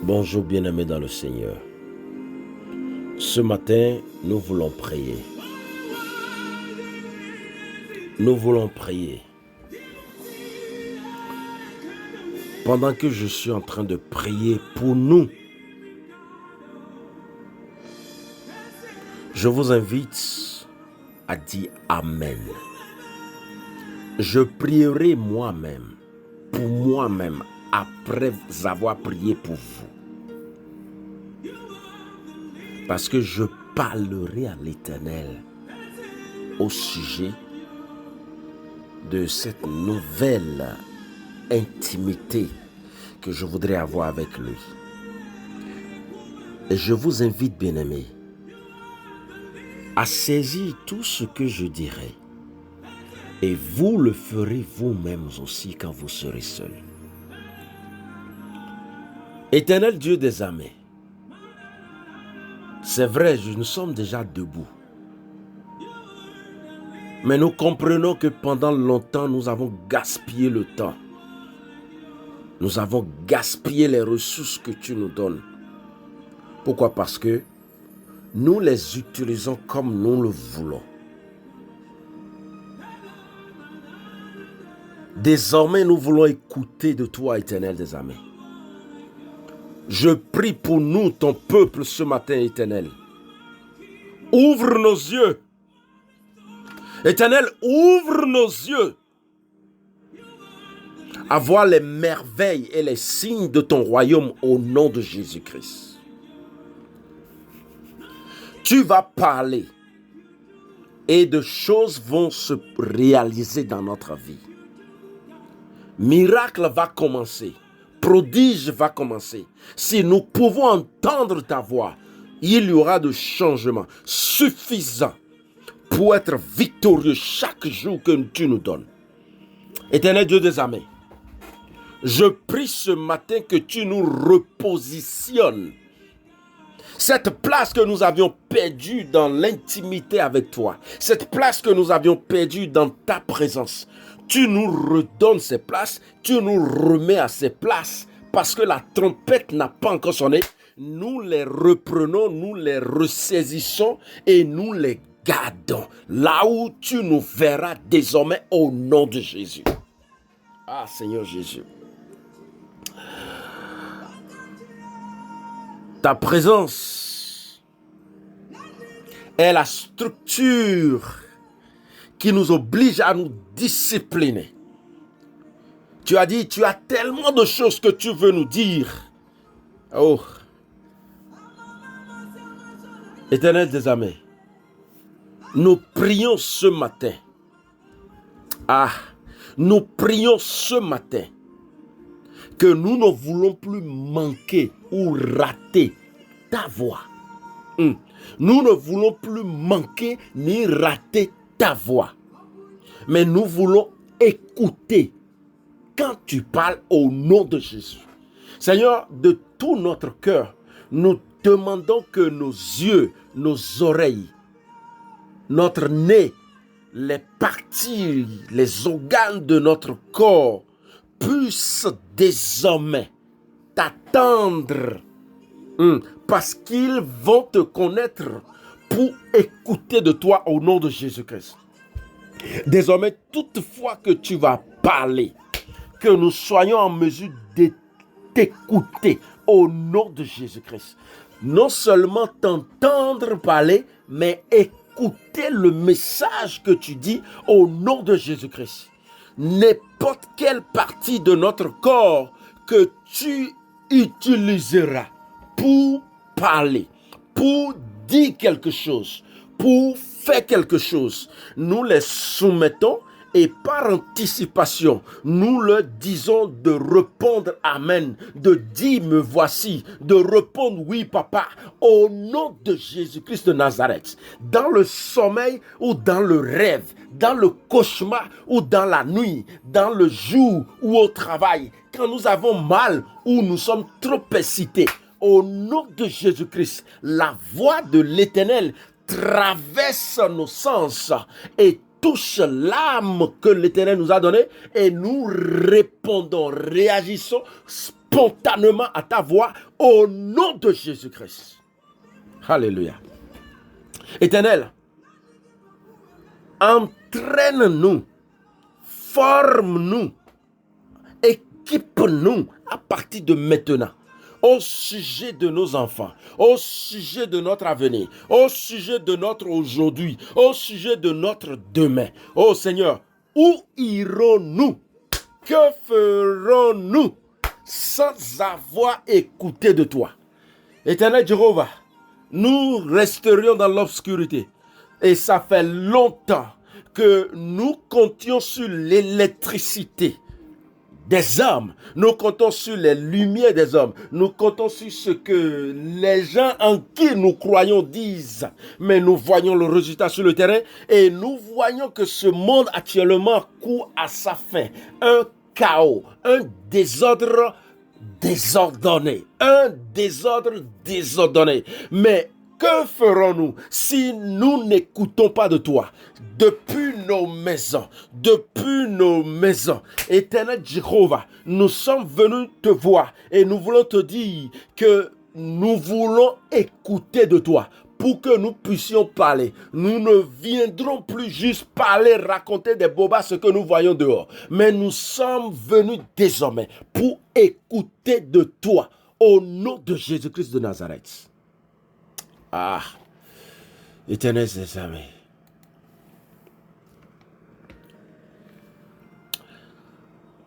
Bonjour bien-aimés dans le Seigneur. Ce matin, nous voulons prier. Nous voulons prier. Pendant que je suis en train de prier pour nous, je vous invite à dire Amen. Je prierai moi-même, pour moi-même, après avoir prié pour vous. Parce que je parlerai à l'Éternel au sujet de cette nouvelle intimité que je voudrais avoir avec lui. Et je vous invite, bien-aimés, à saisir tout ce que je dirai. Et vous le ferez vous-mêmes aussi quand vous serez seuls. Éternel Dieu des armées, c'est vrai, nous sommes déjà debout. Mais nous comprenons que pendant longtemps, nous avons gaspillé le temps. Nous avons gaspillé les ressources que tu nous donnes. Pourquoi? Parce que nous les utilisons comme nous le voulons. Désormais, nous voulons écouter de toi, Éternel des armées. Je prie pour nous, ton peuple, ce matin, Éternel. Ouvre nos yeux. Éternel, ouvre nos yeux à voir les merveilles et les signes de ton royaume au nom de Jésus-Christ. Tu vas parler et de choses vont se réaliser dans notre vie. Miracle va commencer. Prodige va commencer. Si nous pouvons entendre ta voix, il y aura de changements suffisants pour être victorieux chaque jour que tu nous donnes. Éternel Dieu des armées, je prie ce matin que tu nous repositionnes. Cette place que nous avions perdue dans l'intimité avec toi, cette place que nous avions perdue dans ta présence, tu nous redonnes ces places, tu nous remets à ces places, parce que la trompette n'a pas encore sonné. Nous les reprenons, nous les ressaisissons et nous les gardons là où tu nous verras désormais au nom de Jésus. Ah Seigneur Jésus. Ta présence est la structure qui nous oblige à nous discipliner. Tu as dit, tu as tellement de choses que tu veux nous dire. Oh. Éternel des armées, nous prions ce matin. Nous prions ce matin que nous ne voulons plus manquer ou rater ta voix. Nous ne voulons plus manquer ni rater ta voix. Mais nous voulons écouter quand tu parles au nom de Jésus. Seigneur, de tout notre cœur, nous demandons que nos yeux, nos oreilles, notre nez, les parties, les organes de notre corps puissent désormais t'attendre parce qu'ils vont te connaître pour écouter de toi au nom de Jésus-Christ. Désormais, toutefois que tu vas parler, que nous soyons en mesure de t'écouter au nom de Jésus-Christ. Non seulement t'entendre parler, mais écouter le message que tu dis au nom de Jésus-Christ. N'importe quelle partie de notre corps que tu utiliseras pour parler, pour dire quelque chose, pour faire quelque chose, nous les soumettons et par anticipation, nous leur disons de répondre Amen, de dire me voici, de répondre oui papa, au nom de Jésus-Christ de Nazareth. Dans le sommeil ou dans le rêve, dans le cauchemar ou dans la nuit, dans le jour ou au travail, quand nous avons mal ou nous sommes trop excités, au nom de Jésus-Christ, la voix de l'Éternel traverse nos sens et touche l'âme que l'Éternel nous a donnée et nous répondons, réagissons spontanément à ta voix au nom de Jésus-Christ. Alléluia. Éternel, entraîne-nous, forme-nous, équipe-nous à partir de maintenant au sujet de nos enfants, au sujet de notre avenir, au sujet de notre aujourd'hui, au sujet de notre demain. Oh Seigneur, où irons-nous? Que ferons-nous sans avoir écouté de toi? Éternel Jéhovah, nous resterions dans l'obscurité. Et ça fait longtemps que nous comptions sur l'électricité des hommes. Nous comptons sur les lumières des hommes. Nous comptons sur ce que les gens en qui nous croyons disent. Mais nous voyons le résultat sur le terrain et nous voyons que ce monde actuellement court à sa fin. Un chaos, un désordre désordonné. Un désordre désordonné. Mais que ferons-nous si nous n'écoutons pas de toi? Depuis nos maisons, Éternel Jéhovah, nous sommes venus te voir et nous voulons te dire que nous voulons écouter de toi pour que nous puissions parler. Nous ne viendrons plus juste parler, raconter des bobas ce que nous voyons dehors, mais nous sommes venus désormais pour écouter de toi au nom de Jésus-Christ de Nazareth. Ah, Éternel des armées.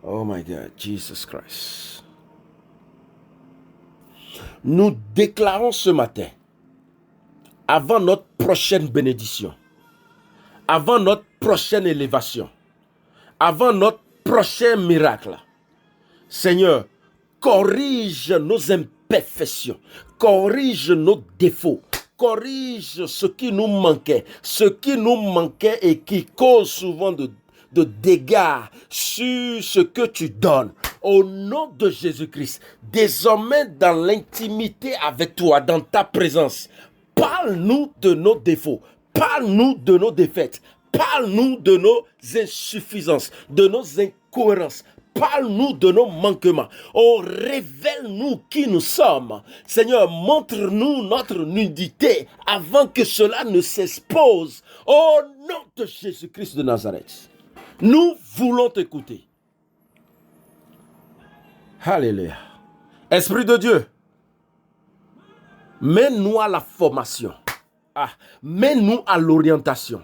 Oh my God, Jesus Christ. Nous déclarons ce matin, avant notre prochaine bénédiction, avant notre prochaine élévation, avant notre prochain miracle, Seigneur, corrige nos imperfections, corrige nos défauts, corrige ce qui nous manquait et qui cause souvent de dégâts sur ce que tu donnes. Au nom de Jésus-Christ, désormais dans l'intimité avec toi, dans ta présence, parle-nous de nos défauts, parle-nous de nos défaites, parle-nous de nos insuffisances, de nos incohérences. Parle-nous de nos manquements. Oh, révèle-nous qui nous sommes. Seigneur, montre-nous notre nudité avant que cela ne s'expose. Au nom de Jésus-Christ de Nazareth. Nous voulons t'écouter. Alléluia. Esprit de Dieu, mets-nous à la formation. Mets-nous à l'orientation.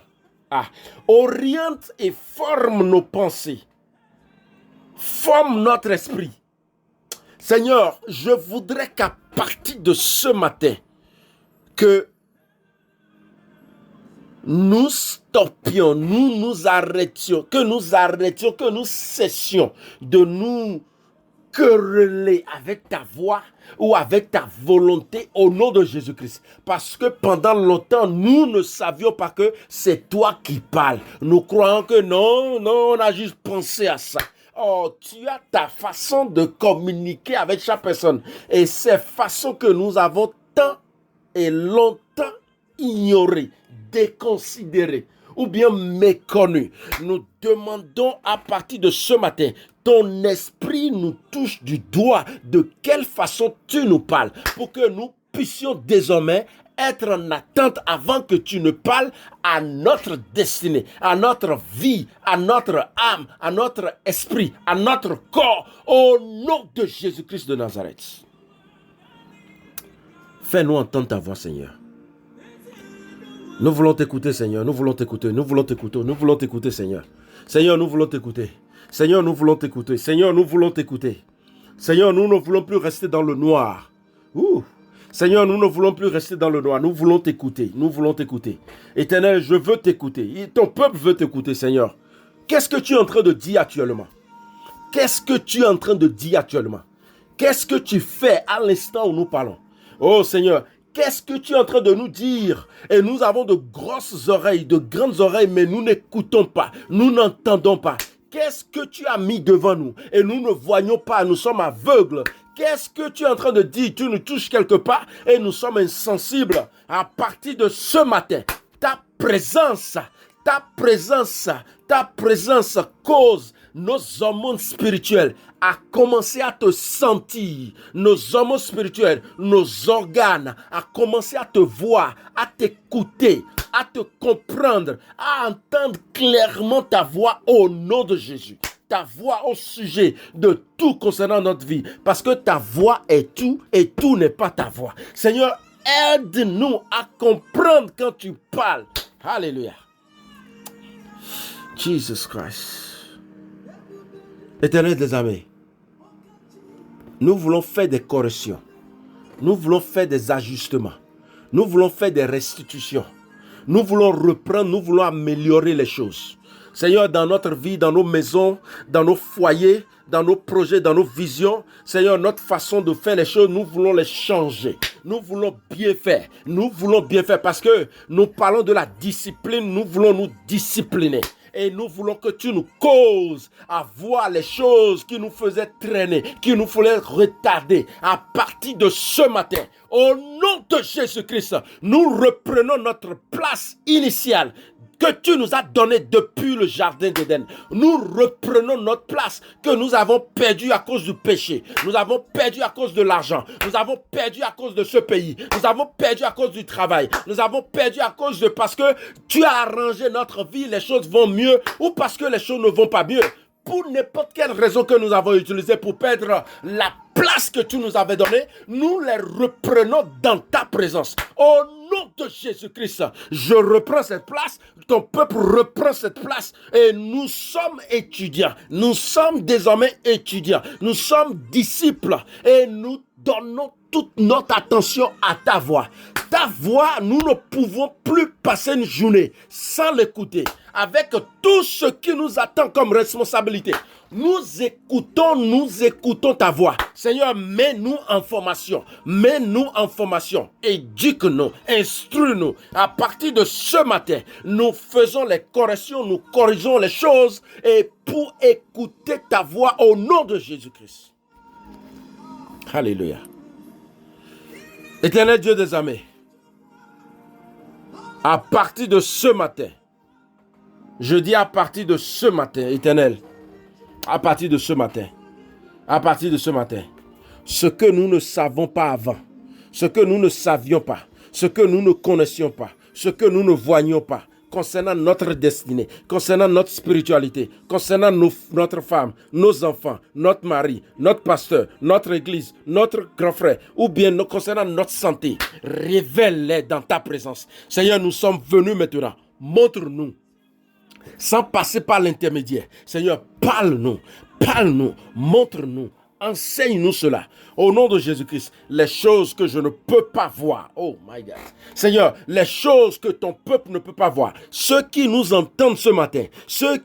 Oriente et forme nos pensées. Forme notre esprit. Seigneur, je voudrais qu'à partir de ce matin, que nous stoppions, nous arrêtions, que nous cessions de nous quereller avec ta voix ou avec ta volonté au nom de Jésus-Christ. Parce que pendant longtemps, nous ne savions pas que c'est toi qui parles. Nous croyons que non, on a juste pensé à ça. Oh, tu as ta façon de communiquer avec chaque personne. Et ces façons que nous avons tant et longtemps ignorées, déconsidérées ou bien méconnues. Nous demandons à partir de ce matin, ton esprit nous touche du doigt de quelle façon tu nous parles pour que nous puissions désormais être en attente avant que tu ne parles à notre destinée, à notre vie, à notre âme, à notre esprit, à notre corps, au nom de Jésus-Christ de Nazareth. Fais-nous entendre ta voix, Seigneur. Nous voulons t'écouter, Seigneur. Nous voulons t'écouter. Nous voulons t'écouter. Nous voulons t'écouter, Seigneur. Seigneur, nous voulons t'écouter. Seigneur, nous voulons t'écouter. Seigneur, nous voulons t'écouter. Seigneur, nous ne voulons plus rester dans le noir. Seigneur, nous ne voulons plus rester dans le noir. Nous voulons t'écouter. Nous voulons t'écouter. Éternel, je veux t'écouter. Ton peuple veut t'écouter, Seigneur. Qu'est-ce que tu es en train de dire actuellement? Qu'est-ce que tu es en train de dire actuellement? Qu'est-ce que tu fais à l'instant où nous parlons? Oh Seigneur, qu'est-ce que tu es en train de nous dire? Et nous avons de grosses oreilles, de grandes oreilles, mais nous n'écoutons pas. Nous n'entendons pas. Qu'est-ce que tu as mis devant nous? Et nous ne voyons pas, nous sommes aveugles. Qu'est-ce que tu es en train de dire? Tu nous touches quelque part et nous sommes insensibles. À partir de ce matin, ta présence cause nos hormones spirituelles a commencé à te sentir, nos hormones spirituelles, nos organes a commencé à te voir, à t'écouter, à te comprendre, à entendre clairement ta voix au nom de Jésus. Ta voix au sujet de tout concernant notre vie. Parce que ta voix est tout et tout n'est pas ta voix. Seigneur, aide-nous à comprendre quand tu parles. Alléluia. Jesus Christ. Éternel des armées, nous voulons faire des corrections. Nous voulons faire des ajustements. Nous voulons faire des restitutions. Nous voulons reprendre, nous voulons améliorer les choses. Seigneur, dans notre vie, dans nos maisons, dans nos foyers, dans nos projets, dans nos visions, Seigneur, notre façon de faire les choses, nous voulons les changer. Nous voulons bien faire. Nous voulons bien faire parce que nous parlons de la discipline, nous voulons nous discipliner. Et nous voulons que tu nous causes à voir les choses qui nous faisaient traîner, qui nous faisaient retarder. À partir de ce matin, au nom de Jésus-Christ, nous reprenons notre place initiale que tu nous as donnée depuis le jardin d'Éden. Nous reprenons notre place que nous avons perdue à cause du péché. Nous avons perdu à cause de l'argent. Nous avons perdu à cause de ce pays. Nous avons perdu à cause du travail. Nous avons perdu à cause de parce que tu as arrangé notre vie, les choses vont mieux ou parce que les choses ne vont pas mieux. Pour n'importe quelle raison que nous avons utilisée pour perdre la place que tu nous avais donnée, nous les reprenons dans ta présence. Au nom de Jésus-Christ, je reprends cette place, ton peuple reprend cette place et nous sommes étudiants. Nous sommes désormais étudiants. Nous sommes disciples et nous donnons toute notre attention à ta voix. Ta voix, nous ne pouvons plus passer une journée sans l'écouter. Avec tout ce qui nous attend comme responsabilité, nous écoutons ta voix. Seigneur, mets-nous en formation. Mets-nous en formation. Éduque-nous, instruis-nous. À partir de ce matin, nous faisons les corrections, nous corrigeons les choses et pour écouter ta voix au nom de Jésus-Christ. Alléluia. Éternel Dieu des armées, à partir de ce matin, je dis à partir de ce matin, Éternel, à partir de ce matin, ce que nous ne savons pas avant, ce que nous ne savions pas, ce que nous ne connaissions pas, ce que nous ne voyions pas, concernant notre destinée, concernant notre spiritualité, concernant notre femme, nos enfants, notre mari, notre pasteur, notre église, notre grand frère, ou bien concernant notre santé, révèle-les dans ta présence. Seigneur, nous sommes venus maintenant, montre-nous, sans passer par l'intermédiaire. Seigneur, parle-nous, montre-nous, enseigne-nous cela. Au nom de Jésus-Christ, les choses que je ne peux pas voir. Oh my God. Seigneur, les choses que ton peuple ne peut pas voir. Ceux qui nous entendent ce matin, tels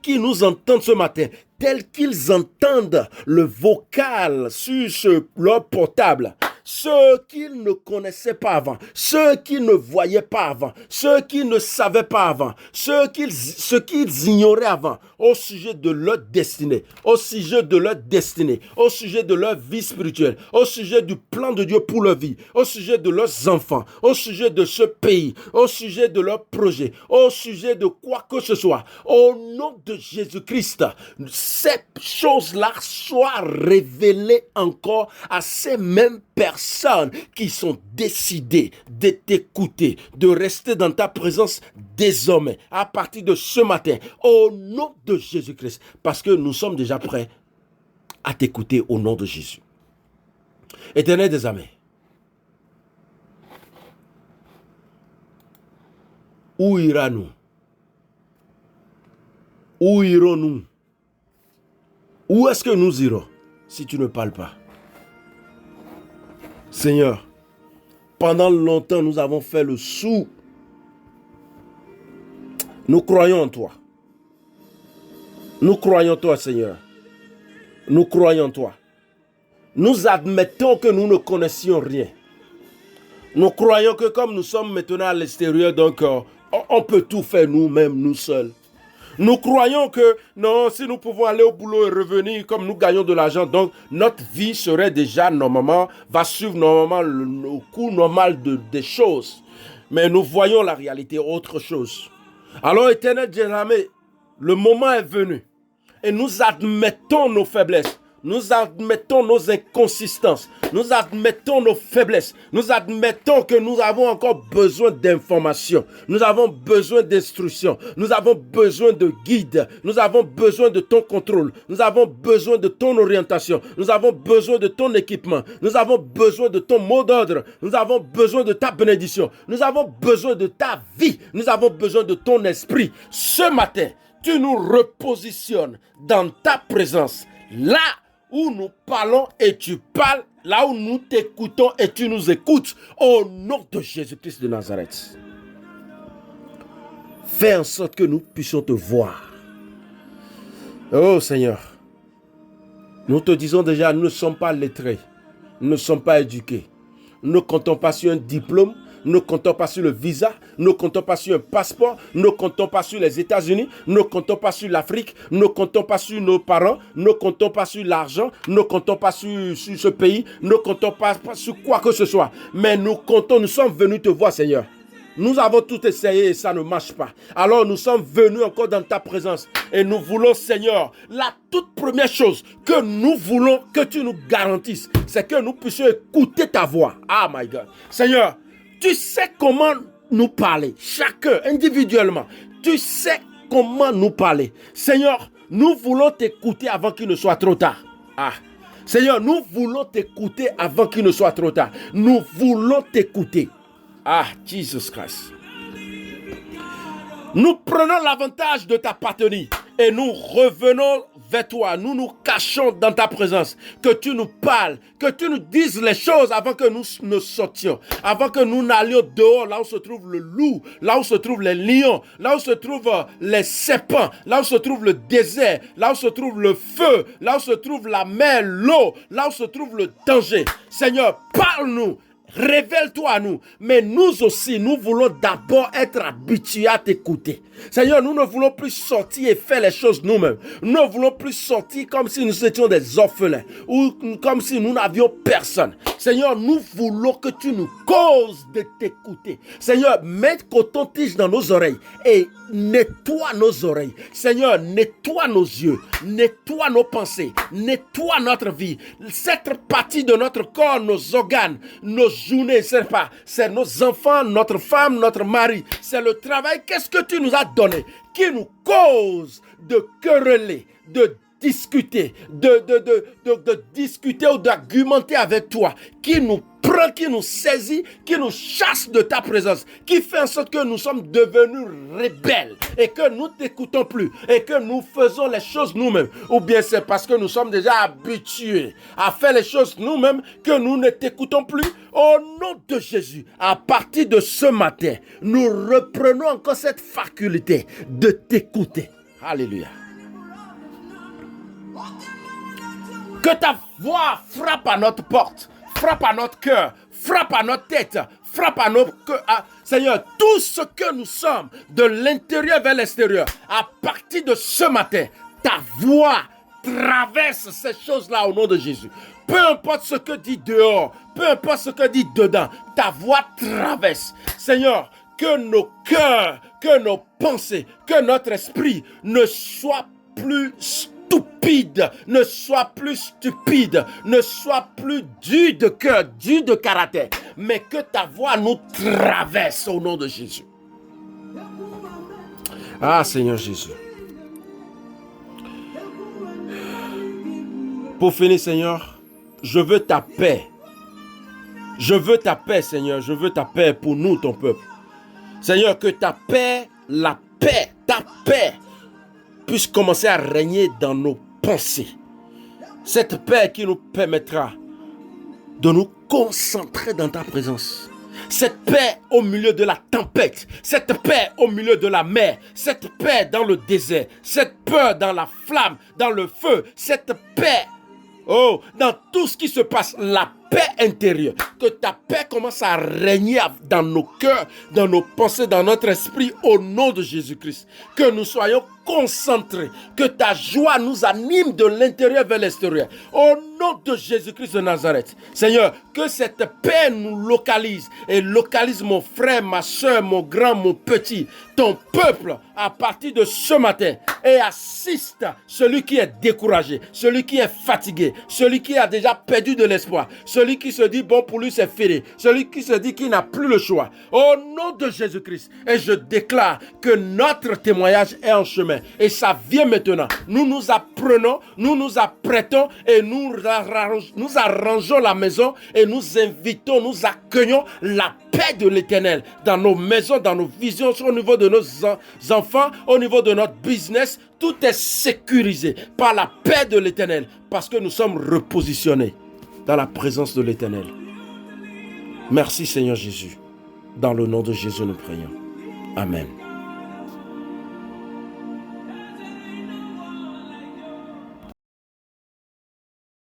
qu'ils entendent le vocal sur leur portable. Ceux qu'ils ne connaissaient pas avant, ceux qu'ils ne voyaient pas avant, ceux qui ne savaient pas avant, ceux qu'ils ignoraient avant, au sujet de leur destinée, au sujet de leur vie spirituelle, au sujet du plan de Dieu pour leur vie, au sujet de leurs enfants, au sujet de ce pays, au sujet de leurs projets, au sujet de quoi que ce soit. Au nom de Jésus-Christ, ces choses-là soient révélées encore à ces mêmes personnes qui sont décidées de t'écouter, de rester dans ta présence désormais, à partir de ce matin, au nom de Jésus-Christ, parce que nous sommes déjà prêts à t'écouter au nom de Jésus. Éternel des armées, où ira-nous? Où irons-nous? Où est-ce que nous irons si tu ne parles pas? Seigneur, pendant longtemps, nous avons fait le sourd. Nous croyons en toi. Nous croyons en toi, Seigneur. Nous croyons en toi. Nous admettons que nous ne connaissions rien. Nous croyons que comme nous sommes maintenant à l'extérieur, donc on peut tout faire nous-mêmes, nous seuls. Nous croyons que non, si nous pouvons aller au boulot et revenir comme nous gagnons de l'argent, donc notre vie serait déjà normalement, va suivre normalement le cours normal des choses. Mais nous voyons la réalité autre chose. Alors, Éternel Dieu, le moment est venu. et nous admettons nos faiblesses. Nous admettons nos inconsistances. Nous admettons nos faiblesses. Nous admettons que nous avons encore besoin d'informations. Nous avons besoin d'instructions. Nous avons besoin de guides. Nous avons besoin de ton contrôle. Nous avons besoin de ton orientation. Nous avons besoin de ton équipement. Nous avons besoin de ton mot d'ordre. Nous avons besoin de ta bénédiction. Nous avons besoin de ta vie. Nous avons besoin de ton esprit. Ce matin, tu nous repositionnes dans ta présence. Là où nous parlons et tu parles, là où nous t'écoutons et tu nous écoutes, au nom de Jésus-Christ de Nazareth. Fais en sorte que nous puissions te voir. Oh Seigneur, nous te disons déjà, nous ne sommes pas lettrés, nous ne sommes pas éduqués. Nous ne comptons pas sur un diplôme, nous ne comptons pas sur le visa, nous ne comptons pas sur un passeport, nous ne comptons pas sur les États-Unis, nous ne comptons pas sur l'Afrique, nous ne comptons pas sur nos parents, nous ne comptons pas sur l'argent, nous ne comptons pas sur ce pays, nous ne comptons pas sur quoi que ce soit. Mais nous comptons, nous sommes venus te voir, Seigneur. Nous avons tout essayé et ça ne marche pas. Alors nous sommes venus encore dans ta présence. Et nous voulons, Seigneur, la toute première chose que nous voulons que tu nous garantisses, c'est que nous puissions écouter ta voix. Ah my God. Seigneur, tu sais comment nous parler, chacun individuellement. Tu sais comment nous parler. Seigneur, nous voulons t'écouter avant qu'il ne soit trop tard. Ah, Seigneur, nous voulons t'écouter avant qu'il ne soit trop tard. Nous voulons t'écouter. Ah, Jesus Christ. Nous prenons l'avantage de ta patrie et nous revenons vers toi. Nous nous cachons dans ta présence. Que tu nous parles, que tu nous dises les choses avant que nous ne sortions. Avant que nous n'allions dehors, là où se trouve le loup, là où se trouvent les lions, là où se trouvent les serpents, là où se trouve le désert, là où se trouve le feu, là où se trouve la mer, l'eau, là où se trouve le danger. Seigneur, parle-nous. Révèle-toi à nous, mais nous aussi, nous voulons d'abord être habitués à t'écouter. Seigneur, nous ne voulons plus sortir et faire les choses nous-mêmes. Nous ne voulons plus sortir comme si nous étions des orphelins ou comme si nous n'avions personne. Seigneur, nous voulons que tu nous causes de t'écouter. Seigneur, mets coton-tige dans nos oreilles et nettoie nos oreilles. Seigneur, nettoie nos yeux, nettoie nos pensées, nettoie notre vie. Cette partie de notre corps, nos organes, nos journées, c'est nos enfants, notre femme, notre mari. C'est le travail. Qu'est-ce que tu nous as donné qui nous cause de quereller, de discuter, de discuter ou d'argumenter avec toi, qui nous prend, qui nous saisit, qui nous chasse de ta présence, qui fait en sorte que nous sommes devenus rebelles et que nous ne t'écoutons plus et que nous faisons les choses nous-mêmes. Ou bien c'est parce que nous sommes déjà habitués à faire les choses nous-mêmes que nous ne t'écoutons plus. Au nom de Jésus, à partir de ce matin, nous reprenons encore cette faculté de t'écouter. Alléluia. Que ta voix frappe à notre porte, frappe à notre cœur, frappe à notre tête, frappe à nos cœurs. Seigneur, tout ce que nous sommes, de l'intérieur vers l'extérieur, à partir de ce matin, ta voix traverse ces choses-là au nom de Jésus. Peu importe ce que dit dehors, peu importe ce que dit dedans, ta voix traverse. Seigneur, que nos cœurs, que nos pensées, que notre esprit ne soient plus stupide, ne soit plus stupide, ne soit plus dur de cœur, dur de caractère, mais que ta voix nous traverse au nom de Jésus. Ah Seigneur Jésus. Pour finir Seigneur, je veux ta paix. Je veux ta paix Seigneur, je veux ta paix pour nous ton peuple. Seigneur, que ta paix, ta paix puisse commencer à régner dans nos pensées. Cette paix qui nous permettra de nous concentrer dans ta présence. Cette paix au milieu de la tempête. Cette paix au milieu de la mer. Cette paix dans le désert. Cette paix dans la flamme, dans le feu. Cette paix, dans tout ce qui se passe. La paix intérieure. Que ta paix commence à régner dans nos cœurs, dans nos pensées, dans notre esprit, au nom de Jésus-Christ. Que nous soyons concentrés, que ta joie nous anime de l'intérieur vers l'extérieur. Au nom de Jésus-Christ de Nazareth, Seigneur, que cette paix nous localise et localise mon frère, ma soeur, mon grand, mon petit, ton peuple à partir de ce matin et assiste celui qui est découragé, celui qui est fatigué, celui qui a déjà perdu de l'espoir, celui qui se dit bon pour lui c'est fini, celui qui se dit qu'il n'a plus le choix. Au nom de Jésus-Christ, et je déclare que notre témoignage est en chemin et ça vient maintenant. Nous nous apprenons, nous nous apprêtons et nous arrangeons la maison et nous invitons, nous accueillons la paix de l'Éternel dans nos maisons, dans nos visions, au niveau de nos enfants, au niveau de notre business. Tout est sécurisé par la paix de l'Éternel parce que nous sommes repositionnés dans la présence de l'Éternel. Merci Seigneur Jésus. Dans le nom de Jésus nous prions. Amen.